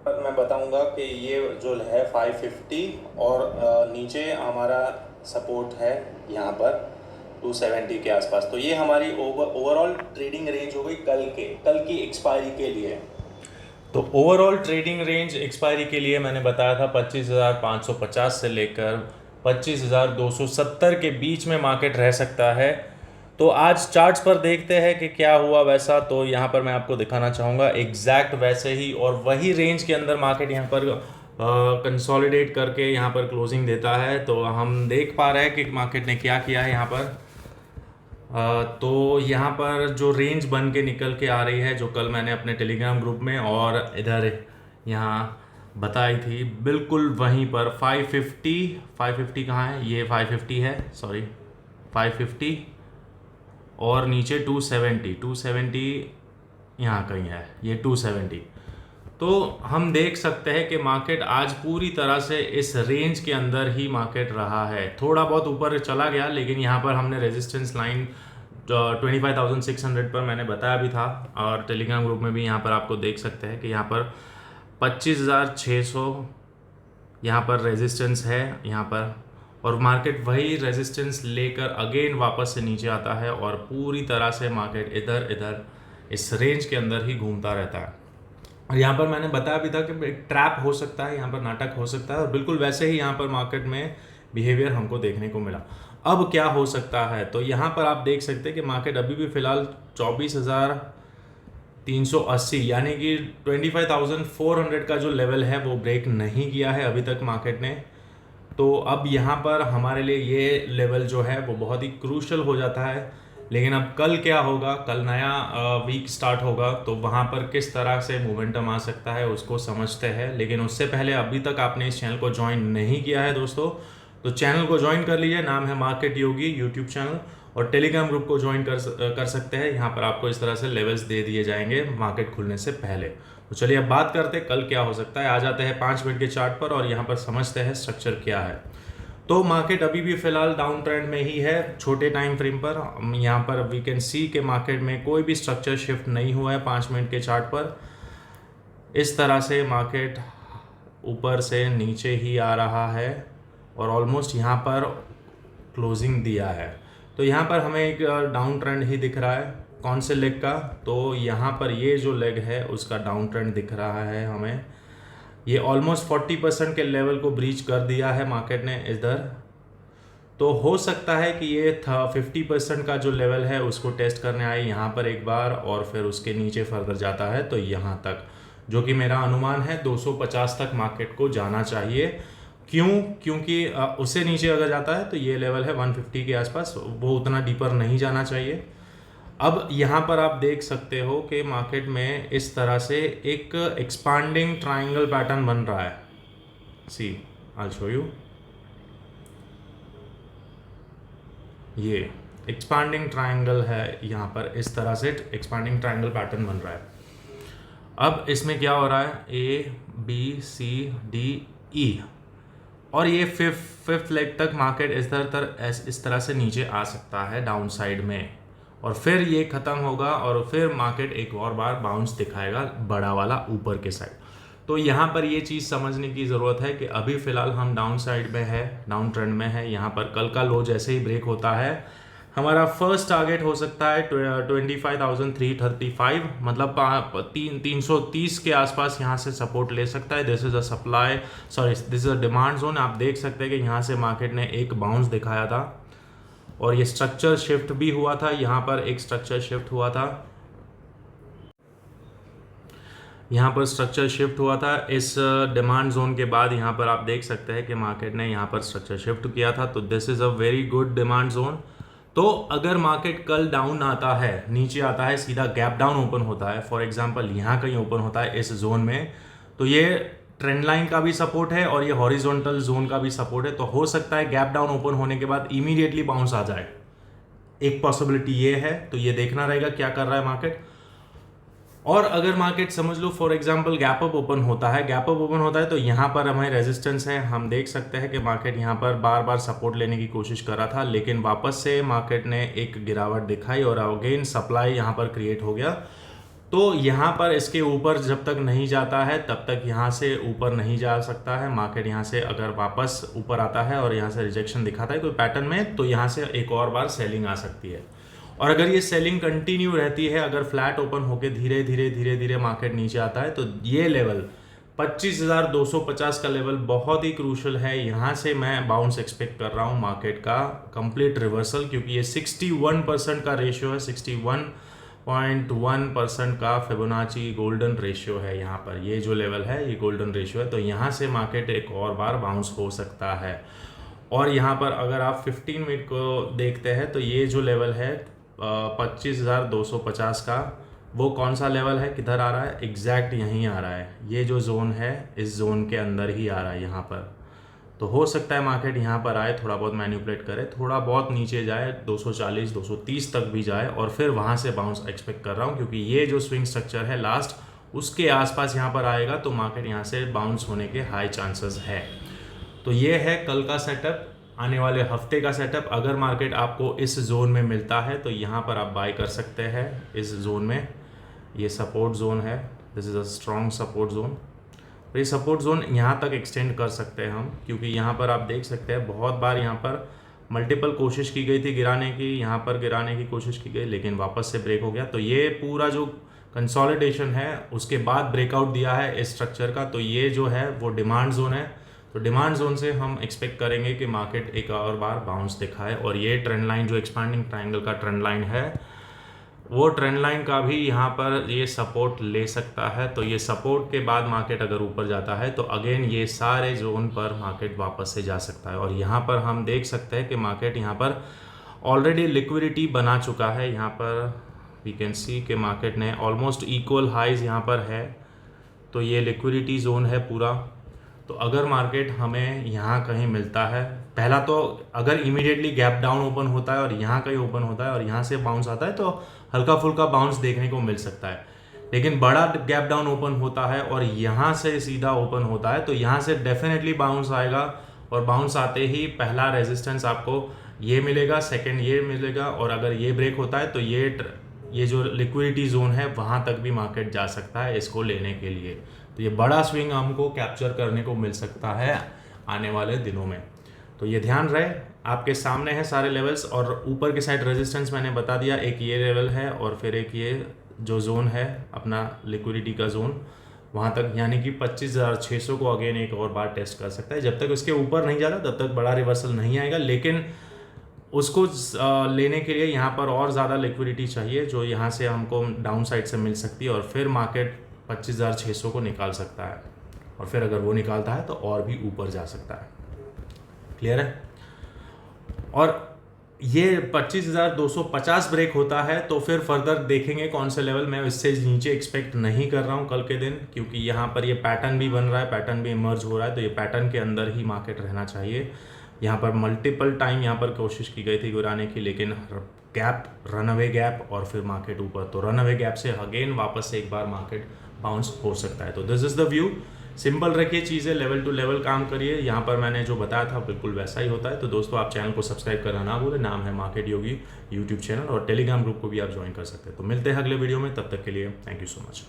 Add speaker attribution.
Speaker 1: पर मैं बताऊंगा कि ये जो है 550 और नीचे हमारा सपोर्ट है यहाँ पर 270 के आसपास। तो ये हमारी ओवरऑल ट्रेडिंग रेंज हो गई कल की एक्सपायरी के लिए।
Speaker 2: तो ओवरऑल ट्रेडिंग रेंज एक्सपायरी के लिए मैंने बताया था 25,550 से लेकर 25,270 के बीच में मार्केट रह सकता है। तो आज चार्ट्स पर देखते हैं कि क्या हुआ वैसा। तो यहाँ पर मैं आपको दिखाना चाहूँगा एग्जैक्ट वैसे ही, और वही रेंज के अंदर मार्केट यहाँ पर कंसोलिडेट करके यहाँ पर क्लोजिंग देता है। तो हम देख पा रहे हैं कि मार्केट ने क्या किया है यहाँ पर। तो यहाँ पर जो रेंज बन के निकल के आ रही है, जो कल मैंने अपने टेलीग्राम ग्रुप में और इधर यहाँ बताई थी, बिल्कुल वहीं पर 550 कहाँ है, ये 550 है, सॉरी 550 और नीचे 270 यहाँ कहीं है, ये 270। तो हम देख सकते हैं कि मार्केट आज पूरी तरह से इस रेंज के अंदर ही मार्केट रहा है। थोड़ा बहुत ऊपर चला गया, लेकिन यहाँ पर हमने रेजिस्टेंस लाइन 25,600 पर मैंने बताया भी था, और टेलीग्राम ग्रुप में भी यहाँ पर आपको देख सकते हैं कि यहाँ पर 25,600 यहाँ पर रेजिस्टेंस है यहाँ पर, और मार्केट वही रेजिस्टेंस लेकर अगेन वापस से नीचे आता है और पूरी तरह से मार्केट इधर इधर इस रेंज के अंदर ही घूमता रहता है। और यहाँ पर मैंने बताया भी था कि एक ट्रैप हो सकता है, यहाँ पर नाटक हो सकता है, और बिल्कुल वैसे ही यहाँ पर मार्केट में बिहेवियर हमको देखने को मिला। अब क्या हो सकता है, तो यहाँ पर आप देख सकते हैं कि मार्केट अभी भी फिलहाल 24,380 यानी कि 25,400 का जो लेवल है वो ब्रेक नहीं किया है अभी तक मार्केट ने। तो अब यहाँ पर हमारे लिए ये लेवल जो है वो बहुत ही क्रूशल हो जाता है। लेकिन अब कल क्या होगा, कल नया वीक स्टार्ट होगा, तो वहाँ पर किस तरह से मोमेंटम आ सकता है उसको समझते हैं। लेकिन उससे पहले अभी तक आपने इस चैनल को ज्वाइन नहीं किया है दोस्तों, तो चैनल को ज्वाइन कर लीजिए, नाम है मार्केट योगी यूट्यूब चैनल। और टेलीग्राम ग्रुप को ज्वाइन कर सकते हैं, यहाँ पर आपको इस तरह से लेवल्स दे दिए जाएंगे मार्केट खुलने से पहले। तो चलिए अब बात करते हैं कल क्या हो सकता है। आ जाते हैं 5 मिनट के चार्ट पर और यहाँ पर समझते हैं स्ट्रक्चर क्या है। तो मार्केट अभी भी फिलहाल डाउन ट्रेंड में ही है छोटे टाइम फ्रेम पर। यहाँ पर वी कैन सी के मार्केट में कोई भी स्ट्रक्चर शिफ्ट नहीं हुआ है 5 मिनट के चार्ट पर। इस तरह से मार्केट ऊपर से नीचे ही आ रहा है और ऑलमोस्ट यहाँ पर क्लोजिंग दिया है। तो यहाँ पर हमें एक डाउन ट्रेंड ही दिख रहा है, कौन से लेग का, तो यहाँ पर ये जो लेग है उसका डाउन ट्रेंड दिख रहा है हमें। ये ऑलमोस्ट 40% के लेवल को ब्रीच कर दिया है मार्केट ने इधर। तो हो सकता है कि ये 50% का जो लेवल है उसको टेस्ट करने आए यहाँ पर एक बार, और फिर उसके नीचे फर्दर जाता है तो यहाँ तक, जो कि मेरा अनुमान है 250 तक मार्केट को जाना चाहिए। क्योंकि उससे नीचे अगर जाता है तो ये लेवल है 150 के आसपास, वो उतना डीपर नहीं जाना चाहिए। अब यहाँ पर आप देख सकते हो कि मार्केट में इस तरह से एक एक्सपांडिंग ट्रायंगल पैटर्न बन रहा है। सी आई शो यू, ये एक्सपांडिंग ट्रायंगल है, यहाँ पर इस तरह से एक्सपांडिंग ट्रायंगल पैटर्न बन रहा है। अब इसमें क्या हो रहा है, ABCDE, और ये फिफ्थ लेग तक मार्केट इस तरह से नीचे आ सकता है डाउन साइड में, और फिर ये ख़त्म होगा और फिर मार्केट एक और बार बाउंस दिखाएगा बड़ा वाला ऊपर के साइड। तो यहाँ पर ये चीज़ समझने की ज़रूरत है कि अभी फ़िलहाल हम डाउन साइड में है, डाउन ट्रेंड में है। यहाँ पर कल का लो जैसे ही ब्रेक होता है, हमारा फर्स्ट टारगेट हो सकता है 25,335, मतलब 330 के आसपास यहाँ से सपोर्ट ले सकता है। This is this is a demand zone. आप देख सकते हैं कि यहाँ से मार्केट ने एक बाउंस दिखाया था और ये स्ट्रक्चर शिफ्ट भी हुआ था, यहाँ पर एक स्ट्रक्चर शिफ्ट हुआ था, यहाँ पर स्ट्रक्चर शिफ्ट हुआ था इस डिमांड जोन के बाद। यहाँ पर आप देख सकते हैं कि मार्केट ने यहाँ पर स्ट्रक्चर शिफ्ट किया था, तो this is a very good demand zone. तो अगर मार्केट कल डाउन आता है, नीचे आता है, सीधा गैप डाउन ओपन होता है, फॉर एग्जांपल यहाँ कहीं ओपन होता है इस जोन में, तो ये ट्रेंड लाइन का भी सपोर्ट है और ये हॉरिजॉन्टल जोन का भी सपोर्ट है। तो हो सकता है गैप डाउन ओपन होने के बाद इमीडिएटली बाउंस आ जाए, एक पॉसिबिलिटी ये है। तो ये देखना रहेगा क्या कर रहा है मार्केट। और अगर मार्केट समझ लो for example gap up open होता है, तो यहाँ पर हमें रेजिस्टेंस है। हम देख सकते हैं कि मार्केट यहाँ पर बार बार सपोर्ट लेने की कोशिश कर रहा था, लेकिन वापस से मार्केट ने एक गिरावट दिखाई और अगेन सप्लाई यहाँ पर क्रिएट हो गया। तो यहाँ पर इसके ऊपर जब तक नहीं जाता है तब तक यहाँ से ऊपर नहीं जा सकता है मार्केट। यहाँ से अगर वापस ऊपर आता है और यहाँ से रिजेक्शन दिखाता है कोई पैटर्न में, तो यहाँ से एक और बार सेलिंग आ सकती है। और अगर ये सेलिंग कंटिन्यू रहती है, अगर फ्लैट ओपन होकर धीरे धीरे मार्केट नीचे आता है, तो ये लेवल 25,250 का लेवल बहुत ही क्रूशल है। यहाँ से मैं बाउंस एक्सपेक्ट कर रहा हूँ मार्केट का कंप्लीट रिवर्सल, क्योंकि ये 61% का रेशियो है, 61.1% का फिबोनाची गोल्डन रेशियो है। यहाँ पर ये जो लेवल है ये गोल्डन रेशियो है, तो यहाँ से मार्केट एक और बार बाउंस हो सकता है। और यहाँ पर अगर आप 15 मिनट को देखते हैं तो ये जो लेवल है 25,250 का, वो कौन सा लेवल है, किधर आ रहा है, एग्जैक्ट यहीं आ रहा है। ये जो जोन है इस जोन के अंदर ही आ रहा है यहाँ पर। तो हो सकता है मार्केट यहाँ पर आए, थोड़ा बहुत मैनिपुलेट करे, थोड़ा बहुत नीचे जाए 240 230 तक भी जाए और फिर वहाँ से बाउंस एक्सपेक्ट कर रहा हूँ, क्योंकि ये जो स्विंग स्ट्रक्चर है लास्ट उसके आसपास यहाँ पर आएगा, तो मार्केट यहाँ से बाउंस होने के हाई चांसेस है। तो ये है कल का सेटअप, आने वाले हफ्ते का सेटअप। अगर मार्केट आपको इस जोन में मिलता है तो यहाँ पर आप बाय कर सकते हैं। इस जोन में ये सपोर्ट जोन है, this is a strong support zone. तो ये सपोर्ट जोन यहाँ तक एक्सटेंड कर सकते हैं हम, क्योंकि यहाँ पर आप देख सकते हैं बहुत बार यहाँ पर मल्टीपल कोशिश की गई थी गिराने की, यहाँ पर गिराने की कोशिश की गई लेकिन वापस से ब्रेक हो गया। तो ये पूरा जो कंसोलिडेशन है उसके बाद ब्रेकआउट दिया है इस स्ट्रक्चर का, तो ये जो है वो डिमांड जोन है। तो डिमांड जोन से हम एक्सपेक्ट करेंगे कि मार्केट एक और बार बाउंस दिखाए। और ये ट्रेंड लाइन जो एक्सपांडिंग ट्रायंगल का ट्रेंड लाइन है, वो ट्रेंड लाइन का भी यहाँ पर ये सपोर्ट ले सकता है। तो ये सपोर्ट के बाद मार्केट अगर ऊपर जाता है तो अगेन ये सारे जोन पर मार्केट वापस से जा सकता है। और यहाँ पर हम देख सकते हैं कि मार्केट यहाँ पर ऑलरेडी लिक्विडिटी बना चुका है। यहाँ पर वी कैन सी कि मार्केट ने ऑलमोस्ट इक्वल हाइज यहाँ पर है, तो ये लिक्विडिटी जोन है पूरा। तो अगर मार्केट हमें यहाँ कहीं मिलता है, पहला तो अगर इमीडिएटली गैप डाउन ओपन होता है और यहाँ कहीं ओपन होता है और यहाँ से बाउंस आता है तो हल्का फुल्का बाउंस देखने को मिल सकता है। लेकिन बड़ा गैप डाउन ओपन होता है और यहाँ से सीधा ओपन होता है तो यहाँ से डेफिनेटली बाउंस आएगा। और बाउंस आते ही पहला रेजिस्टेंस आपको ये मिलेगा, सेकेंड ये मिलेगा, और अगर ये ब्रेक होता है तो ये जो लिक्विडिटी जोन है वहाँ तक भी मार्केट जा सकता है इसको लेने के लिए। तो ये बड़ा स्विंग हमको कैप्चर करने को मिल सकता है आने वाले दिनों में। तो ये ध्यान रहे, आपके सामने है सारे लेवल्स। और ऊपर के साइड रेजिस्टेंस मैंने बता दिया, एक ये लेवल है और फिर एक ये जो जोन है अपना लिक्विडिटी का जोन, वहाँ तक, यानी कि 25,600 को अगेन एक और बार टेस्ट कर सकता है। जब तक उसके ऊपर नहीं जाता तब तक बड़ा रिवर्सल नहीं आएगा, लेकिन उसको लेने के लिए यहाँ पर और ज़्यादा लिक्विडिटी चाहिए जो यहाँ से हमको डाउन साइड से मिल सकती है, और फिर मार्केट 25,600 को निकाल सकता है। और फिर अगर वो निकालता है तो और भी ऊपर जा सकता है। क्लियर है? और ये 25,250 ब्रेक होता है तो फिर फर्दर देखेंगे कौन से लेवल। मैं इससे नीचे एक्सपेक्ट नहीं कर रहा हूँ कल के दिन, क्योंकि यहाँ पर ये पैटर्न भी बन रहा है, पैटर्न भी इमर्ज हो रहा है, तो ये पैटर्न के अंदर ही मार्केट रहना चाहिए। यहाँ पर मल्टीपल टाइम यहाँ पर कोशिश की गई थी गिराने की, लेकिन गैप, रनअवे गैप और फिर मार्केट ऊपर, तो रनअवे गैप से अगेन वापस से एक बार मार्केट बाउंस हो सकता है। तो this is the view. Simple रखिए चीज़ें, लेवल टू लेवल काम करिए। यहाँ पर मैंने जो बताया था बिल्कुल वैसा ही होता है। तो दोस्तों आप चैनल को सब्सक्राइब करना ना भूलें, नाम है मार्केट योगी यूट्यूब चैनल, और टेलीग्राम ग्रुप को भी आप ज्वाइन कर सकते हैं। तो मिलते हैं अगले वीडियो में, तब तक के लिए थैंक यू सो मच।